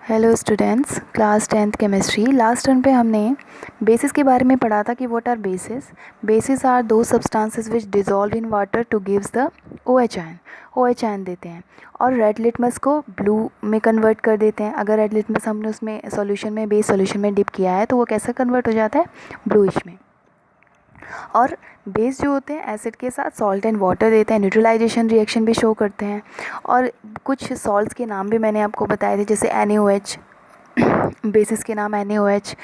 Hello students, class 10th chemistry. Last term पे हमने bases के बारे में पढ़ा था कि what are bases. Bases are दो substances which dissolve in water to gives the OH ion. OH ion देते हैं और रेड लिटमस को ब्लू में कन्वर्ट कर देते हैं। अगर रेड लिटमस हमने उसमें सॉल्यूशन में बेस सॉल्यूशन में डिप किया है तो वो कैसा कन्वर्ट हो जाता है, ब्लूइश में। और बेस जो होते हैं एसिड के साथ सॉल्ट एंड वाटर देते हैं, न्यूट्रलाइजेशन रिएक्शन भी शो करते हैं। और कुछ सॉल्ट्स के नाम भी मैंने आपको बताए थे, जैसे NaOH, बेसिस के नाम NaOH,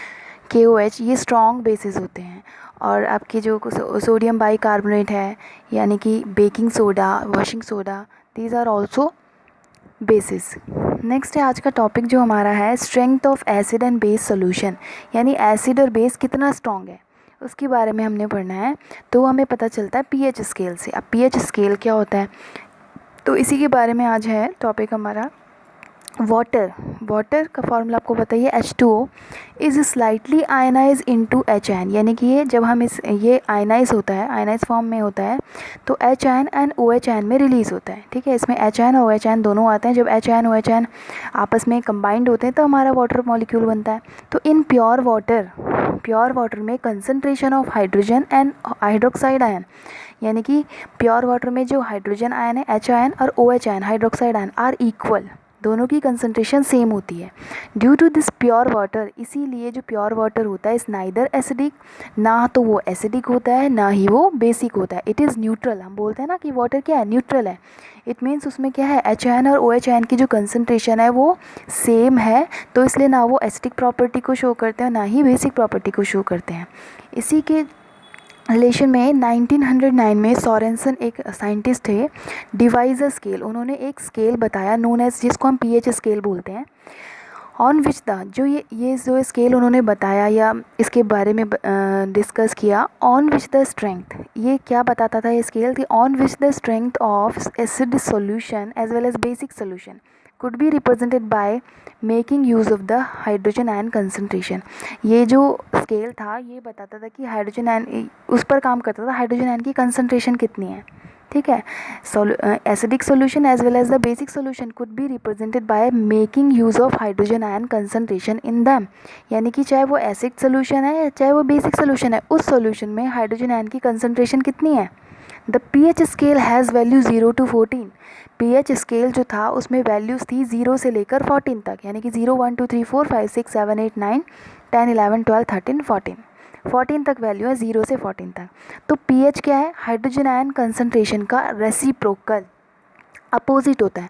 KOH, ये स्ट्रॉन्ग बेसिस होते हैं। और आपकी जो सोडियम बाइकार्बोनेट है, यानी कि baking soda, washing soda, these are also bases. Next है आज का टॉपिक जो हमारा है strength of acid and base solution, यानी एसिड और बेस कितना स्ट्रॉन्ग है उसके बारे में हमने पढ़ना है। तो हमें पता चलता है पीएच स्केल से। अब पीएच स्केल क्या होता है, तो इसी के बारे में आज है टॉपिक हमारा। वाटर का फॉर्मूला आपको बताइए, H2O is slightly ionize into H ion, यानी कि ये जब हम ये आयनाइज होता है, आयनाइज फॉर्म में होता है तो H ion and OH ion में रिलीज़ होता है। ठीक है, इसमें H आयन और OH आयन दोनों आते हैं। जब H आयन OH आयन आपस में कंबाइंड होते हैं तो हमारा वाटर मॉलिक्यूल बनता है। तो इन प्योर वाटर में concentration of hydrogen and hydroxide ion, यानी कि प्योर वाटर में जो हाइड्रोजन आयन है H आयन और OH ion hydroxide ion are equal, दोनों की कंसंट्रेशन सेम होती है। Due to this pure water, इसीलिए जो प्योर वाटर होता है इस नाइदर एसिडिक, ना तो वो एसिडिक होता है ना ही वो बेसिक होता है। It is neutral. हम बोलते हैं ना कि वाटर क्या है, न्यूट्रल है। इट मीन्स उसमें क्या है, H आयन और OH आयन की जो कंसंट्रेशन है वो सेम है, तो इसलिए ना वो एसिडिक प्रॉपर्टी को शो करते हैं ना ही बेसिक प्रॉपर्टी को शो करते हैं। इसी के रिलेशन में 1909 में सोरेनसन एक साइंटिस्ट थे, डिवाइज अ स्केल, उन्होंने एक स्केल बताया नोन एज, जिसको हम पीएच स्केल बोलते हैं। ऑन विच द, जो ये जो स्केल उन्होंने बताया या इसके बारे में डिस्कस किया, ऑन विच द स्ट्रेंथ, ये क्या बताता था ये स्केल थी, on which the strength of acid solution as well as basic solution could be represented by making use of the hydrogen ion concentration। ये जो स्केल था ये बताता था कि हाइड्रोजन आयन उस पर काम करता था, हाइड्रोजन आयन की कंसंट्रेशन कितनी है। ठीक है, acidic solution as well as the basic solution could be represented by making use of hydrogen ion concentration in them, यानी कि चाहे वो एसिड सॉल्यूशन है या चाहे वो बेसिक सॉल्यूशन है, उस सॉल्यूशन में हाइड्रोजन आयन की कंसंट्रेशन कितनी है। The pH scale has value 0 to 14। PH scale जो था उसमें वैल्यूज़ थी 0 से लेकर 14 तक, यानी कि 0 1 2 3 4 5 6 7 8 9 10 11 12 13 14 तक वैल्यू है, 0 से 14 तक। तो पीएच क्या है, हाइड्रोजन आयन कंसंट्रेशन का रेसिप्रोकल, अपोजिट होता है।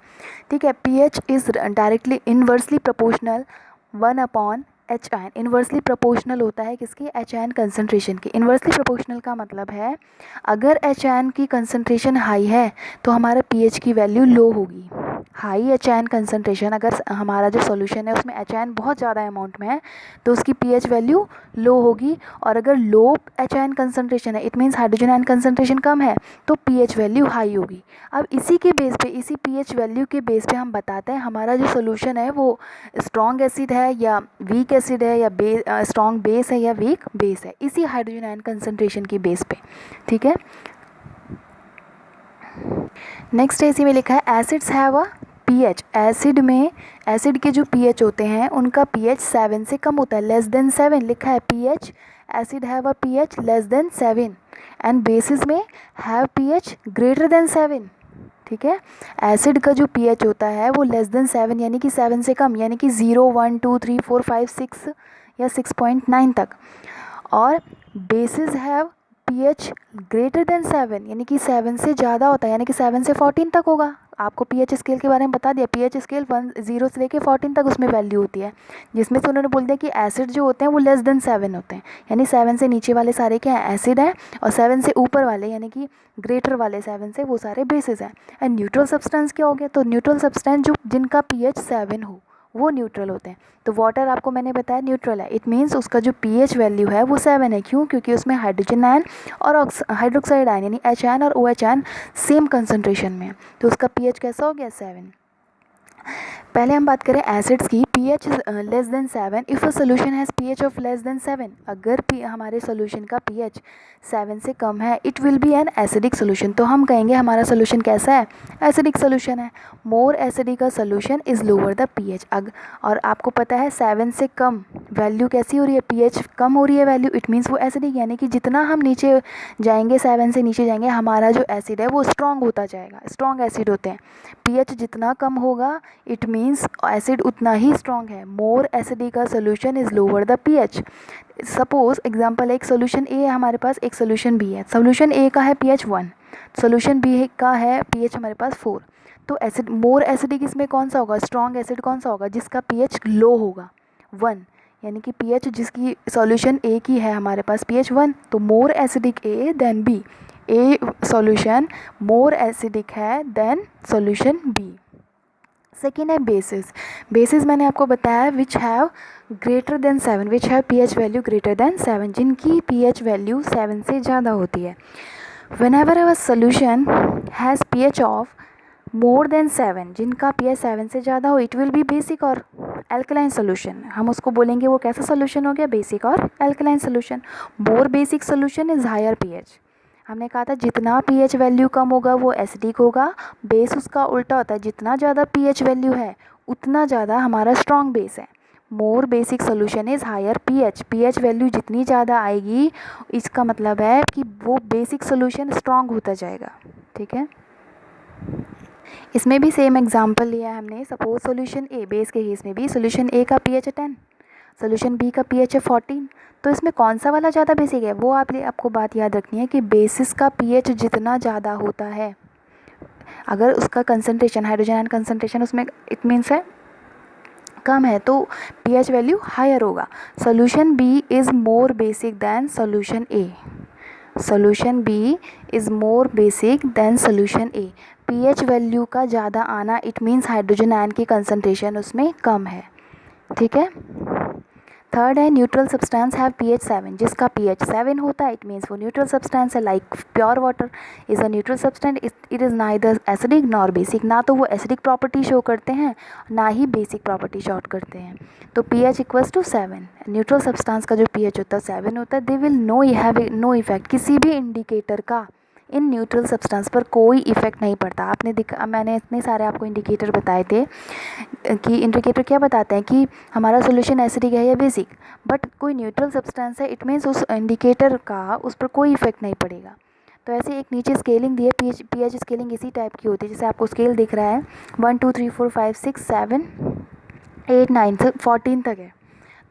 ठीक है, pH is directly inversely proportional 1 H ion, inversely proportional होता है किसकी, H आयन कंसंट्रेशन की। इन्वर्सली प्रोपोर्शनल का मतलब है अगर H आयन की कंसंट्रेशन हाई है तो हमारा pH की वैल्यू लो होगी। हाई H आयन कंसंट्रेशन, अगर हमारा जो सॉल्यूशन है उसमें H आयन बहुत ज़्यादा अमाउंट में है तो उसकी pH वैल्यू लो होगी। और अगर लो H आयन कंसंट्रेशन है, it means hydrogen ion concentration कम है, तो pH वैल्यू हाई होगी। अब इसी के बेस पे, इसी pH वैल्यू के बेस पे हम बताते हैं हमारा जो सॉल्यूशन है वो स्ट्रॉन्ग एसिड है या वीक एसिड है, या स्ट्रॉन्ग बेस है या वीक बेस है, इसी हाइड्रोजन आयन कंसंट्रेशन की बेस पे। ठीक है, नेक्स्ट है इसी में लिखा है acids have a pH. Acid में, एसिड के जो पीएच होते हैं उनका पीएच 7 से कम होता है, लेस देन 7 लिखा है pH. Acid have a pH less than 7 and bases में हैव पीएच ग्रेटर देन 7। ठीक है, एसिड का जो पीएच होता है वो लेस देन 7 यानी कि 7 से कम, यानी कि 0 1 2 3 4 5 6 या 6.9 तक। और basis have pH greater than 7 यानी कि 7 से ज़्यादा होता है, यानी कि 7 से 14 तक होगा। आपको पीएच स्केल के बारे में बता दिया, पीएच स्केल 0 से लेके 14 तक उसमें वैल्यू होती है, जिसमें से उन्होंने बोल दिया कि एसिड जो होते हैं वो लेस देन 7 होते हैं, यानी 7 से नीचे वाले सारे क्या हैं, एसिड हैं, और 7 से ऊपर वाले यानी कि ग्रेटर वाले 7 से वो सारे बेसिस हैं। एंड न्यूट्रल सब्सटेंस क्या हो गया, तो न्यूट्रल सब्सटेंस जो जिनका पीएच 7 हो वो न्यूट्रल होते हैं। तो वाटर आपको मैंने बताया न्यूट्रल है, इट मीन्स उसका जो पीएच वैल्यू है वो 7 है। क्यों, क्योंकि उसमें हाइड्रोजन आयन और हाइड्रोक्साइड आयन यानी H आयन और OH आयन सेम कंसंट्रेशन में है, तो उसका पीएच कैसा हो गया, 7। पहले हम बात करें एसिड्स की, pH less than 7 if a solution has pH of less than 7, अगर हमारे सोल्यूशन का pH 7 से कम है, it will B an acidic solution, तो हम कहेंगे हमारा सोल्यूशन कैसा है, एसिडिक सोल्यूशन है। More acidic a solution is lower the pH। और आपको पता है 7 से कम वैल्यू कैसी हो रही है, pH कम हो रही है वैल्यू, इट मीन्स वो एसिडिक, यानी कि जितना हम नीचे जाएंगे 7 से नीचे जाएंगे, हमारा जो एसिड है वो स्ट्रॉन्ग होता जाएगा, स्ट्रॉन्ग एसिड होते हैं। pH जितना कम होगा इट मीन्स एसिड उतना ही स्ट्रॉन्ग है। मोर एसिडिक का solution is lower the pH। Suppose example, एक सोल्यूशन ए है हमारे पास, एक सोल्यूशन बी है। सोल्यूशन ए का है pH 1, सोल्यूशन बी का है pH हमारे पास 4। तो एसिड मोर एसिडिक इसमें कौन सा होगा, स्ट्रॉन्ग एसिड कौन सा होगा, जिसका pH लो होगा 1, यानी कि pH जिसकी सॉल्यूशन ए की है हमारे पास pH 1, तो more acidic A then B, A solution more acidic है देन सॉल्यूशन बी। सेकेंड है बेसिस। बेसिस मैंने आपको बताया which have greater than 7, which have pH value greater than 7, जिनकी pH वैल्यू 7 से ज़्यादा होती है। Whenever our solution has pH of more than 7, जिनका pH 7 से ज़्यादा हो, इट विल बी बेसिक और एल्कलाइन सोल्यूशन। हम उसको बोलेंगे वो कैसा सोल्यूशन हो गया, बेसिक और alkaline solution. More basic solution is higher pH। हमने कहा था जितना pH वैल्यू कम होगा वो एसिडिक होगा, बेस उसका उल्टा होता है, जितना ज़्यादा pH वैल्यू है उतना ज़्यादा हमारा स्ट्रॉन्ग बेस है। More basic solution is higher pH। pH value जितनी ज़्यादा आएगी इसका मतलब है कि वो बेसिक सोल्यूशन स्ट्रॉन्ग होता जाएगा, ठीक है। इसमें भी सेम एग्जांपल लिया है हमने। सपोज सोल्यूशन ए, बेस के केस में भी सोल्यूशन ए का pH है 10, सोल्यूशन बी का pH है 14, तो इसमें कौन सा वाला ज़्यादा बेसिक है, वो आपको बात याद रखनी है कि बेसिस का pH जितना ज़्यादा होता है, अगर उसका कंसनट्रेशन, हाइड्रोजन आयन कंसनट्रेशन उसमें इट मीन्स है कम है, तो pH वैल्यू हायर होगा। Solution B is more basic than solution A, solution B is more basic than solution A. pH value का ज़्यादा आना इट मीन्स हाइड्रोजन आयन की कंसनट्रेशन उसमें कम है, ठीक है। थर्ड है न्यूट्रल सब्सटेंस हैव pH 7, जिसका pH 7 होता है इट मीन्स वो न्यूट्रल सब्सटेंस है। Like pure water is a neutral substance, it is neither acidic nor basic, ना तो वो एसिडिक प्रॉपर्टी शो करते हैं ना ही बेसिक प्रॉपर्टी शो करते हैं। तो pH equals to 7, neutral substance का जो pH होता है 7 होता है। They will have no effect, किसी भी इंडिकेटर का इन न्यूट्रल सब्सटेंस पर कोई इफेक्ट नहीं पड़ता। मैंने इतने सारे आपको इंडिकेटर बताए थे कि इंडिकेटर क्या बताते हैं कि हमारा सॉल्यूशन एसिडिक है या बेसिक, बट कोई न्यूट्रल सब्सटेंस है इट मीन्स उस इंडिकेटर का उस पर कोई इफेक्ट नहीं पड़ेगा। तो ऐसे एक नीचे स्केलिंग दी है, pH स्केलिंग इसी टाइप की होती है, जैसे आपको स्केल दिख रहा है 1 2 3 4 5 6 7 8 9 तक 14 तक है।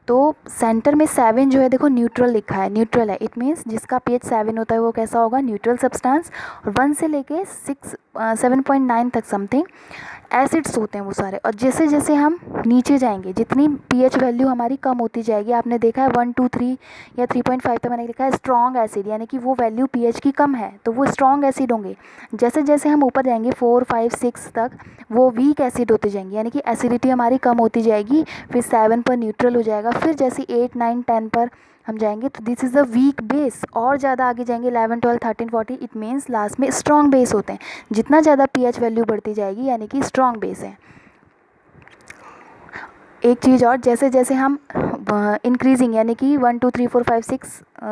तो सेंटर में 7 जो है देखो न्यूट्रल लिखा है, न्यूट्रल है इट मीन्स जिसका pH 7 होता है वो कैसा होगा, न्यूट्रल सब्सटेंस। और 1 से लेके 7.9 तक समथिंग एसिड्स होते हैं वो सारे। और जैसे जैसे हम नीचे जाएंगे जितनी pH वैल्यू हमारी कम होती जाएगी, आपने देखा है 1 2 3 या 3.5 तक मैंने लिखा है स्ट्रॉन्ग एसिड, यानी कि वो वैल्यू pH की कम है तो वो स्ट्रॉन्ग एसिड होंगे। जैसे जैसे हम ऊपर जाएंगे 4 5 6 तक वो वीक एसिड होते जाएंगे, यानी कि एसिडिटी हमारी कम होती जाएगी, फिर 7 पर न्यूट्रल हो जाएगा, फिर जैसे 8 9 10 पर हम जाएंगे तो this is the weak base. और ज़्यादा आगे जाएंगे 11 12 13 14 इट मीन्स लास्ट में स्ट्रॉन्ग बेस होते हैं। जितना ज़्यादा pH वैल्यू बढ़ती जाएगी यानी कि स्ट्रॉन्ग बेस है। एक चीज़ और, जैसे जैसे हम इंक्रीजिंग यानी कि 1 2 3 4 5 6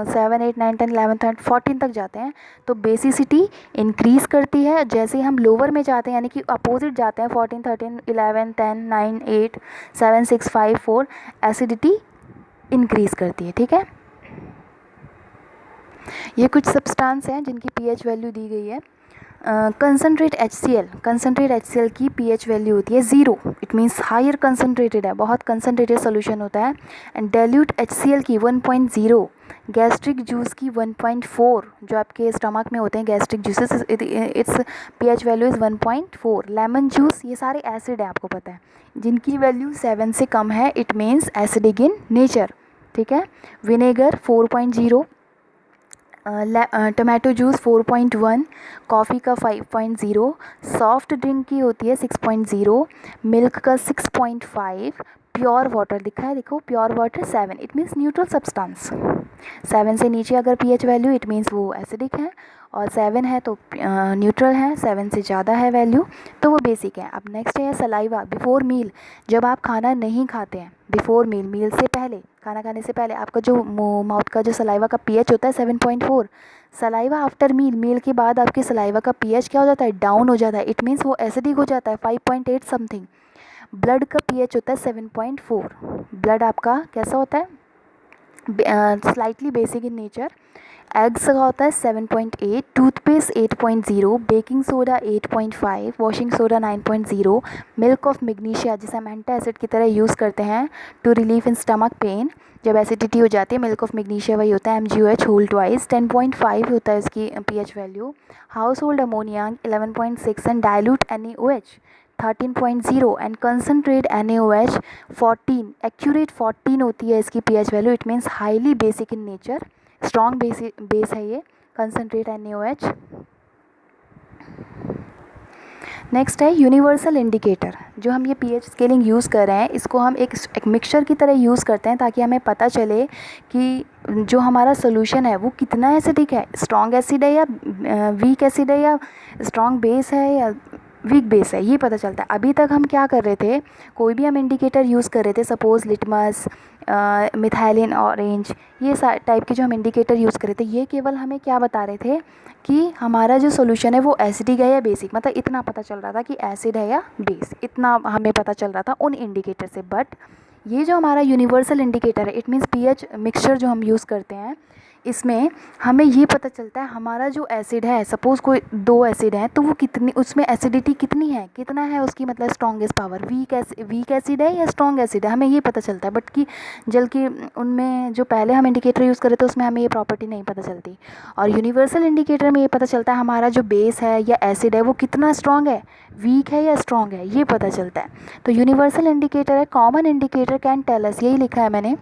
7 8 9 10 11 12 14 तक जाते हैं तो बेसिसिटी इंक्रीज़ करती है। जैसे हम लोअर में जाते हैं यानी कि अपोजिट जाते हैं 14 13 11 10 9 8 7 6 5 4 एसिडिटी इंक्रीज़ करती है, ठीक है। ये कुछ सब्सटेंस हैं जिनकी pH वैल्यू दी गई है। कंसनट्रेट HCl की pH वैल्यू होती है 0, इट मीन्स हायर कंसनट्रेटेड है, बहुत कंसनट्रेटेड सोल्यूशन होता है। एंड डाइल्यूट HCl की 1.0, गैस्ट्रिक जूस की 1.4, जो आपके स्टमक में होते हैं gastric juices, it's pH value is 1.4। Lemon juice, ये सारे एसिड है आपको पता है, जिनकी वैल्यू 7 से कम है it means acidic in nature, ठीक है। विनेगर 4.0, टमाटो जूस 4.1, कॉफ़ी का 5.0, सॉफ्ट ड्रिंक की होती है 6.0, मिल्क का 6.5, प्योर वाटर दिखा है देखो, pure water 7, it means neutral substance. 7 से नीचे अगर pH वैल्यू इट मीन्स वो एसिडिक है, और 7 है तो न्यूट्रल है, 7 से ज़्यादा है वैल्यू तो वो बेसिक है। अब नेक्स्ट है सलाइवा बिफोर मील, जब आप खाना नहीं खाते हैं, बिफोर मील, मील से पहले, खाना खाने से पहले आपका जो माउथ का जो सलाइवा का pH होता है 7.4, सलाइवा आफ्टर मील, मील के बाद आपके सलाइवा का pH क्या हो जाता है, डाउन हो जाता है, इट मीन्स वो एसिडिक हो जाता है 5.8 समथिंग। ब्लड का pH होता है 7.4, ब्लड आपका कैसा होता है, slightly basic in nature. Eggs का होता है 7.8, toothpaste 8.0, baking soda 8.5, washing soda 9.0, milk of magnesia जिसे हम एंटा एसिड की तरह यूज़ करते हैं to relieve in stomach pain, जब एसिडिटी हो जाती है, मिल्क ऑफ मैग्नीशिया वही होता है MgOH होल ट्वाइस, 10.5 होता है इसकी pH value. House hold ammonia 11.6 and dilute NaOH 13.0 and concentrate NaOH 14, accurate 14 होती है इसकी pH value, it means highly basic in nature, strong base है ये कंसनट्रेट NaOH। नेक्स्ट है यूनिवर्सल इंडिकेटर, जो हम ये pH स्केलिंग यूज़ कर रहे हैं इसको हम एक मिक्सचर की तरह यूज़ करते हैं ताकि हमें पता चले कि जो हमारा सोल्यूशन है वो कितना एसिडिक है, स्ट्रॉन्ग एसिड है या वीक एसिड है, या स्ट्रॉन्ग बेस है या वीक बेस है, ये पता चलता है। अभी तक हम क्या कर रहे थे, कोई भी हम इंडिकेटर यूज़ कर रहे थे, सपोज़ लिटमस, मिथाइलिन ऑरेंज, ये टाइप के जो हम इंडिकेटर यूज़ कर रहे थे, ये केवल हमें क्या बता रहे थे कि हमारा जो सोल्यूशन है वो एसिडिक है या बेसिक, मतलब इतना पता चल रहा था कि एसिड है या बेस, इतना हमें पता चल रहा था उन इंडिकेटर से। बट ये जो हमारा यूनिवर्सल इंडिकेटर है, इट मीन्स pH मिक्सचर जो हम यूज़ करते हैं, इसमें हमें ये पता चलता है हमारा जो एसिड है, सपोज़ कोई 2 एसिड हैं तो वो कितनी, उसमें एसिडिटी कितनी है, कितना है उसकी मतलब स्ट्रॉन्गेस्ट पावर, वीक एसिड है या स्ट्रॉन्ग एसिड है, हमें ये पता चलता है। बट कि जल की उनमें जो पहले हम इंडिकेटर यूज़ कर रहे थे उसमें हमें ये प्रॉपर्टी नहीं पता चलती, और यूनिवर्सल इंडिकेटर में ये पता चलता है हमारा जो बेस है या एसिड है वो कितना स्ट्रॉन्ग है, वीक है या स्ट्रॉन्ग है, ये पता चलता है। तो यूनिवर्सल इंडिकेटर है, common indicator can tell us, यही लिखा है मैंने,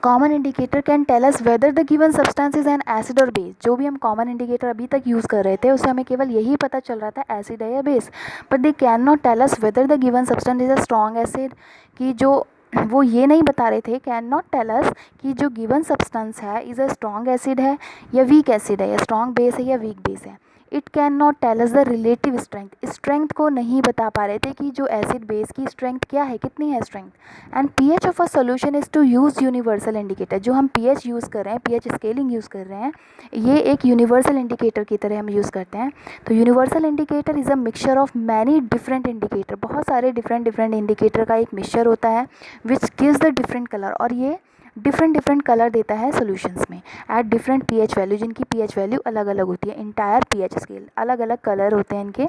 common indicator can tell us whether the given substance is an acid और बेस। जो भी हम कॉमन इंडिकेटर अभी तक यूज़ कर रहे थे उससे हमें केवल यही पता चल रहा था एसिड है या base, but they can not tell us whether the given substance is a strong acid, कि जो वो ये नहीं बता रहे थे, कैन नॉट टेल अस कि जो गिवन सब्सटेंस है इज़ अ स्ट्रॉन्ग एसिड है या वीक एसिड है, या स्ट्रॉन्ग बेस है या वीक बेस है। It can not tell us the relative strength, strength को नहीं बता पा रहे थे कि जो एसिड बेस की स्ट्रेंथ क्या है, कितनी है strength. And pH of a solution is to use universal indicator, जो हम pH यूज़ कर रहे हैं, pH स्केलिंग यूज़ कर रहे हैं, ये एक यूनिवर्सल इंडिकेटर की तरह हम यूज़ करते हैं। तो universal indicator is a mixture of many different indicator, बहुत सारे डिफरेंट इंडिकेटर का एक मिक्सचर होता है which gives the different colour, और ये डिफरेंट कलर देता है सॉल्यूशंस में एट डिफरेंट pH वैल्यू, जिनकी pH वैल्यू अलग अलग होती है। इंटायर pH स्केल अलग अलग कलर होते हैं इनके।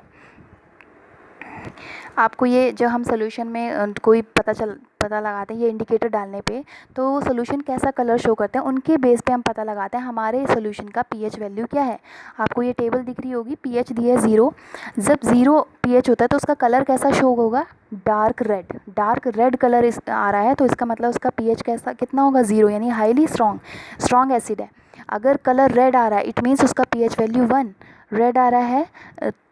आपको ये जो हम सोल्यूशन में कोई पता लगाते हैं ये इंडिकेटर डालने पे, तो वो सोल्यूशन कैसा कलर शो करते हैं उनके बेस पे हम पता लगाते हैं हमारे सोल्यूशन का pH वैल्यू क्या है। आपको ये टेबल दिख रही होगी, pH दी है 0, जब 0 pH होता है तो उसका कलर कैसा शो होगा, डार्क रेड कलर आ रहा है, तो इसका मतलब उसका pH कैसा कितना होगा, 0, यानी हाईली स्ट्रॉन्ग एसिड है। अगर कलर रेड आ रहा है इट मीन्स उसका pH वैल्यू 1, रेड आ रहा है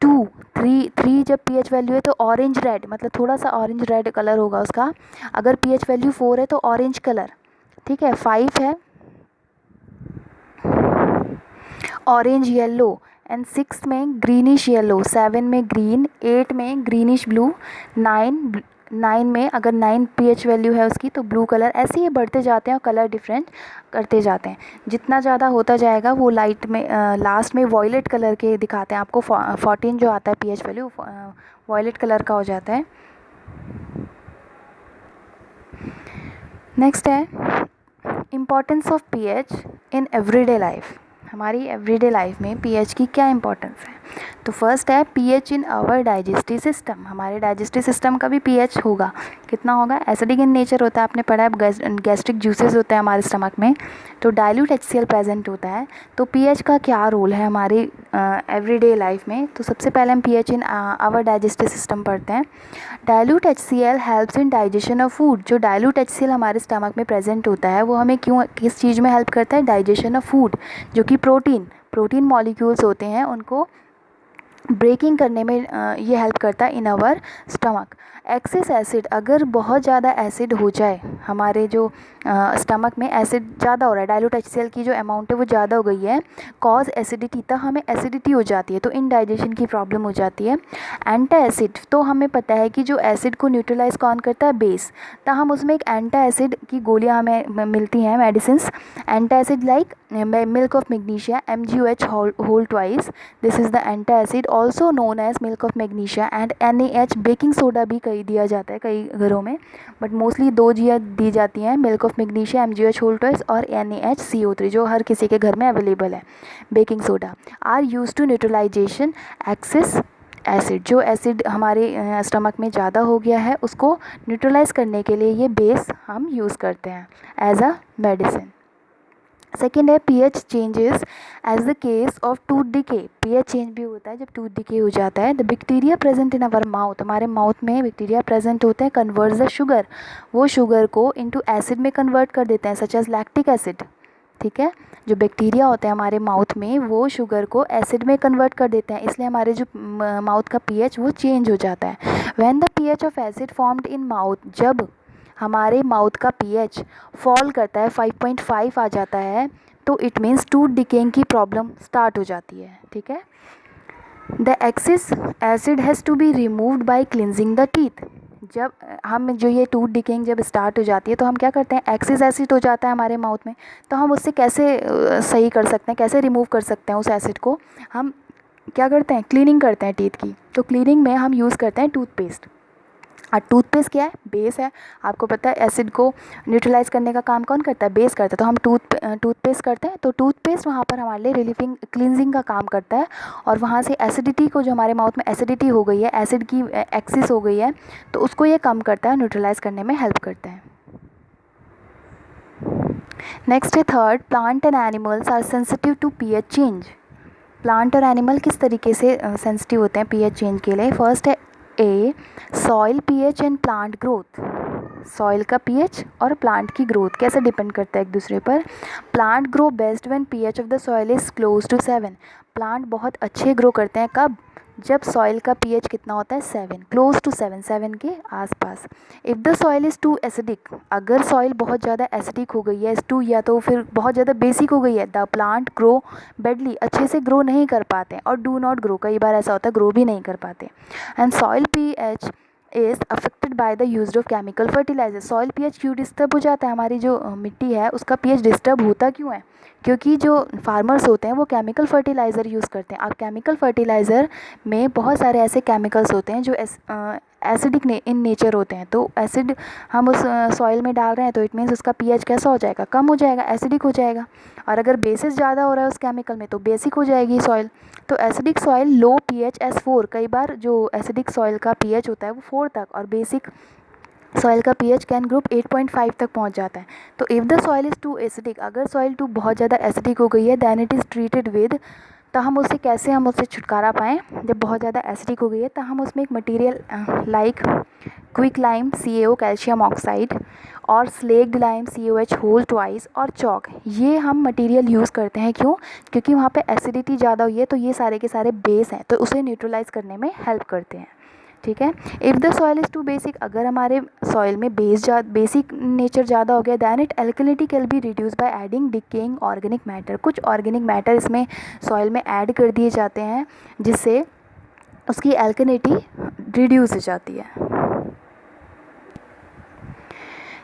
2, 3 जब pH वैल्यू है तो ऑरेंज रेड, मतलब थोड़ा सा ऑरेंज रेड कलर होगा उसका। अगर pH वैल्यू 4 है तो ऑरेंज कलर, ठीक है। 5 है ऑरेंज येलो, एंड 6 में ग्रीनिश येलो, 7 में ग्रीन, 8 में ग्रीनिश ब्लू, 9 में अगर 9 pH वैल्यू है उसकी तो ब्लू कलर। ऐसे ही बढ़ते जाते हैं और कलर डिफरेंट करते जाते हैं, जितना ज़्यादा होता जाएगा वो लाइट में लास्ट में वॉयलेट कलर के दिखाते हैं आपको। 14 जो आता है pH वैल्यू वॉयलेट कलर का हो जाता है। नेक्स्ट है importance of pH in everyday life, हमारी एवरीडे लाइफ में pH की क्या इंपॉर्टेंस है। तो फर्स्ट है pH in our digestive system, हमारे डाइजेस्टिव सिस्टम का भी pH होगा, कितना होगा, एसिडिक इन नेचर होता है, आपने पढ़ा है गैस्ट्रिक जूसेस होते हैं हमारे स्टमक में, तो डाइल्यूट HCl प्रेजेंट होता है। तो pH का क्या रोल है हमारी एवरीडे लाइफ में, तो सबसे पहले हम pH in our digestive system पढ़ते हैं। Dilute HCl helps in digestion of food, जो डाइल्यूट HCl हमारे स्टमक में प्रेजेंट होता है वो हमें किस चीज़ में हेल्प करता है, डाइजेशन ऑफ फूड, जो कि प्रोटीन मॉलिक्यूल्स होते हैं उनको ब्रेकिंग करने में ये हेल्प करता है in our stomach. Excess acid, अगर बहुत ज़्यादा एसिड हो जाए हमारे जो स्टमक में, एसिड ज़्यादा हो रहा है, डाइल्यूट HCl की जो अमाउंट है वो ज़्यादा हो गई है, कॉज एसिडिटी, तब हमें एसिडिटी हो जाती है, तो इनडाइजेशन की प्रॉब्लम हो जाती है। एंटा एसिड, तो हमें पता है कि जो एसिड को न्यूट्रलाइज कौन करता है, बेस, तो हम उसमें एक एंटा एसिड की गोलियाँ हमें मिलती हैं, medicine. Antacid like milk of magnesia MgOH whole twice, this is the antacid also known as milk of magnesia and NaH। Baking soda भी कई दिया जाता है कई घरों में, बट मोस्टली दो चीज़ें दी जाती हैं, milk of magnesia MgOH whole twice और NaHCO3, जो हर किसी के घर में अवेलेबल है। Baking soda are use to neutralization excess acid, जो एसिड हमारे स्टमक में ज़्यादा हो गया है उसको न्यूट्रलाइज करने के लिए ये बेस हम यूज़ करते हैं एज अ मेडिसिन। सेकेंड है pH changes as the case of tooth decay. pH change भी होता है जब टूथ डिके हो जाता है। The bacteria present in our mouth, हमारे माउथ में बैक्टीरिया प्रेजेंट होते हैं, कन्वर्ट्स द शुगर, वो शुगर को इनटू एसिड में कन्वर्ट कर देते हैं, सच एज लैक्टिक एसिड। ठीक है, जो बैक्टीरिया होते हैं हमारे माउथ में वो शुगर को एसिड में कन्वर्ट कर देते हैं, इसलिए हमारे जो माउथ का pH वो चेंज हो जाता है। When the pH of acid formed in mouth, जब हमारे माउथ का pH फॉल करता है, 5.5 आ जाता है, तो इट मीन्स टूथ डिकेइंग की प्रॉब्लम स्टार्ट हो जाती है। ठीक है, the excess acid has to be removed by cleansing the teeth. जब हम जो ये टूथ डिकेइंग जब स्टार्ट हो जाती है तो हम क्या करते हैं, एक्सेस एसिड हो जाता है हमारे माउथ में, तो हम उससे कैसे सही कर सकते हैं, कैसे रिमूव कर सकते हैं उस एसिड को, हम क्या करते हैं, क्लीनिंग करते हैं टीथ की। तो क्लीनिंग में हम यूज़ करते हैं टूथपेस्ट। और टूथपेस्ट क्या है, बेस है, आपको पता है एसिड को न्यूट्रलाइज करने का काम कौन करता है, बेस करता है, तो हम टूथपेस्ट करते हैं, तो टूथपेस्ट वहाँ पर हमारे लिए रिलीविंग क्लिनजिंग का काम करता है, और वहाँ से एसिडिटी को, जो हमारे माउथ में एसिडिटी हो गई है, एसिड की एक्सेस हो गई है, तो उसको ये कम करता है, न्यूट्रलाइज करने में हेल्प करता है। नेक्स्ट है third, plant and animals are sensitive to pH change. Plant और एनिमल किस तरीके से सेंसिटिव होते हैं pH चेंज के लिए। फर्स्ट है A, soil pH and plant growth. Soil का pH और प्लांट की ग्रोथ कैसे डिपेंड करता है एक दूसरे पर। Plant grow best when pH of the soil is close to 7। Plant बहुत अच्छे ग्रो करते हैं कब, जब सॉइल का pH कितना होता है, 7, क्लोज टू 7, 7 के आसपास। If the soil is too acidic, अगर सॉइल बहुत ज़्यादा एसिडिक हो गई है, टू या तो फिर बहुत ज़्यादा बेसिक हो गई है, द प्लांट ग्रो बेडली, अच्छे से ग्रो नहीं कर पाते, और डू नॉट ग्रो, कई बार ऐसा होता है ग्रो भी नहीं कर पाते। And soil pH is affected by the use of chemical fertilizer. Soil pH क्यों डिस्टर्ब हो जाता है, हमारी जो मिट्टी है उसका pH डिस्टर्ब होता क्यों है, क्योंकि जो फार्मर्स होते हैं वो केमिकल फर्टिलाइज़र यूज़ करते हैं। अब केमिकल फर्टिलाइज़र में बहुत सारे ऐसे केमिकल्स होते हैं जो एसिडिक इन नेचर होते हैं, तो एसिड हम उस सॉइल में डाल रहे हैं, तो इट मीन्स उसका pH कैसा हो जाएगा, कम हो जाएगा, एसिडिक हो जाएगा। और अगर बेसिस ज़्यादा हो रहा है उस केमिकल में तो बेसिक हो जाएगी सॉइल। तो एसिडिक सॉइल लो pH S4, कई बार जो एसिडिक सॉइल का pH होता है वो 4 तक, और बेसिक सॉइल का pH कैन ग्रुप 8.5 तक पहुंच जाता है। तो if the soil is too acidic, अगर सॉइल टू बहुत ज़्यादा एसिडिक हो गई है, then it is treated with, तो हम उससे कैसे हम उससे छुटकारा पाएँ, जब बहुत ज़्यादा एसिडिक हो गई है तो हम उसमें एक material like quick lime CaO calcium oxide और slaked lime CaOH whole twice और चॉक, ये हम मटेरियल यूज़ करते हैं। क्यों, क्योंकि वहाँ पे एसिडिटी ज़्यादा हुई है, तो ये सारे के सारे बेस हैं, तो उसे न्यूट्रलाइज करने में हेल्प करते हैं। ठीक है, if the soil is too basic, अगर हमारे सॉइल में बेसिक नेचर ज़्यादा हो गया, then it alkalinity can be reduce by adding decaying organic matter. कुछ ऑर्गेनिक मैटर इसमें सॉइल में ऐड कर दिए जाते हैं, जिससे उसकी एल्कलिनिटी रिड्यूस हो जाती है।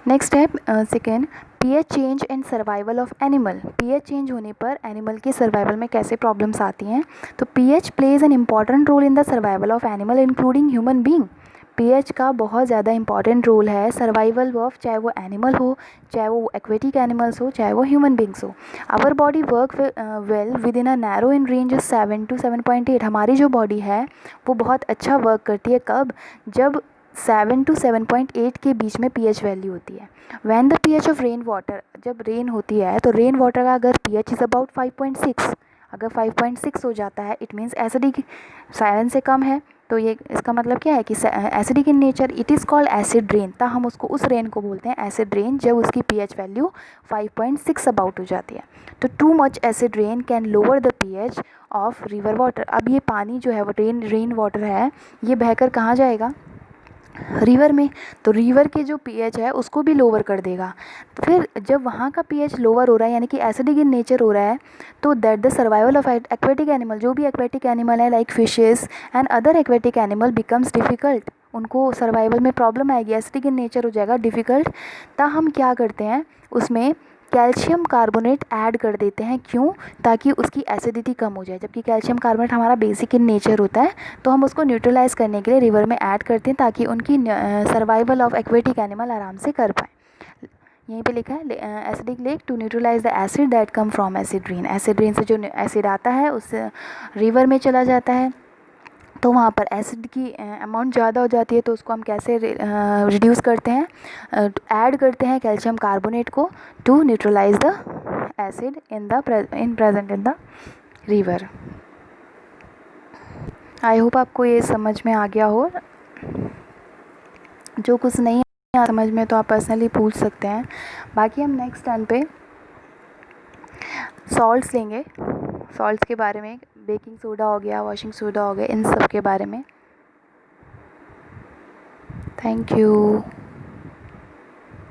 नेक्स्ट है second, pH change and survival of animal. pH change होने पर एनिमल की सर्वाइवल में कैसे प्रॉब्लम्स आती हैं। तो pH plays an important role in the survival of animal including human being. pH का बहुत ज़्यादा इंपॉर्टेंट रोल है सर्वाइवल ऑफ, चाहे वो एनिमल हो, चाहे वो एक्वेटिक एनिमल्स हो, चाहे वो ह्यूमन बींग्स हो। Our body work well within a narrow in range 7 to 7.8। हमारी जो बॉडी है वो बहुत अच्छा वर्क करती है, कब, जब 7 to 7.8 के बीच में pH वैल्यू होती है। When the pH of rain water, जब रेन होती है तो रेन वाटर का अगर pH इज़ अबाउट 5.6, अगर 5.6 हो जाता है इट मीन्स एसिडिक 7 से कम है, तो ये इसका मतलब क्या है कि acidic in nature, it is called acid rain. तो हम उसको उस रेन को बोलते हैं एसिड रेन जब उसकी pH वैल्यू 5.6 अबाउट हो जाती है। तो too much acid rain can lower the pH of river water. अब ये पानी जो है वो रेन वाटर है, ये बहकर कहाँ जाएगा, रिवर में। तो रिवर के जो pH है उसको भी लोअर कर देगा। फिर जब वहाँ का pH लोअर हो रहा है यानी कि एसिडिक इन नेचर हो रहा है, तो that the survival of aquatic animal, जो भी एक्वेटिक एनिमल है like fishes and other aquatic animal becomes difficult. उनको सर्वाइवल में प्रॉब्लम आएगी, एसिडिक इन नेचर हो जाएगा, डिफ़िकल्ट। तब हम क्या करते हैं, उसमें कैल्शियम कार्बोनेट ऐड कर देते हैं। क्यों, ताकि उसकी एसिडिटी कम हो जाए। जबकि कैल्शियम कार्बोनेट हमारा बेसिक इन नेचर होता है, तो हम उसको न्यूट्रलाइज़ करने के लिए रिवर में ऐड करते हैं ताकि उनकी सर्वाइवल ऑफ एक्वेटिक एनिमल आराम से कर पाए। यहीं पे लिखा है acidic lake to neutralize the acid that come from acid rain. Acid rain से जो एसिड आता है उस रिवर में चला जाता है, तो वहाँ पर एसिड की अमाउंट ज़्यादा हो जाती है। तो उसको हम कैसे रिड्यूस करते हैं, ऐड करते हैं कैल्शियम कार्बोनेट को to neutralize the acid in present in the river. I hope आपको ये समझ में आ गया हो। जो कुछ नहीं आ समझ में तो आप पर्सनली पूछ सकते हैं। बाकी हम नेक्स्ट टर्न पे सॉल्ट्स लेंगे, सॉल्ट्स के बारे में, बेकिंग सोडा हो गया, वॉशिंग सोडा हो गया, इन सब के बारे में। Thank you.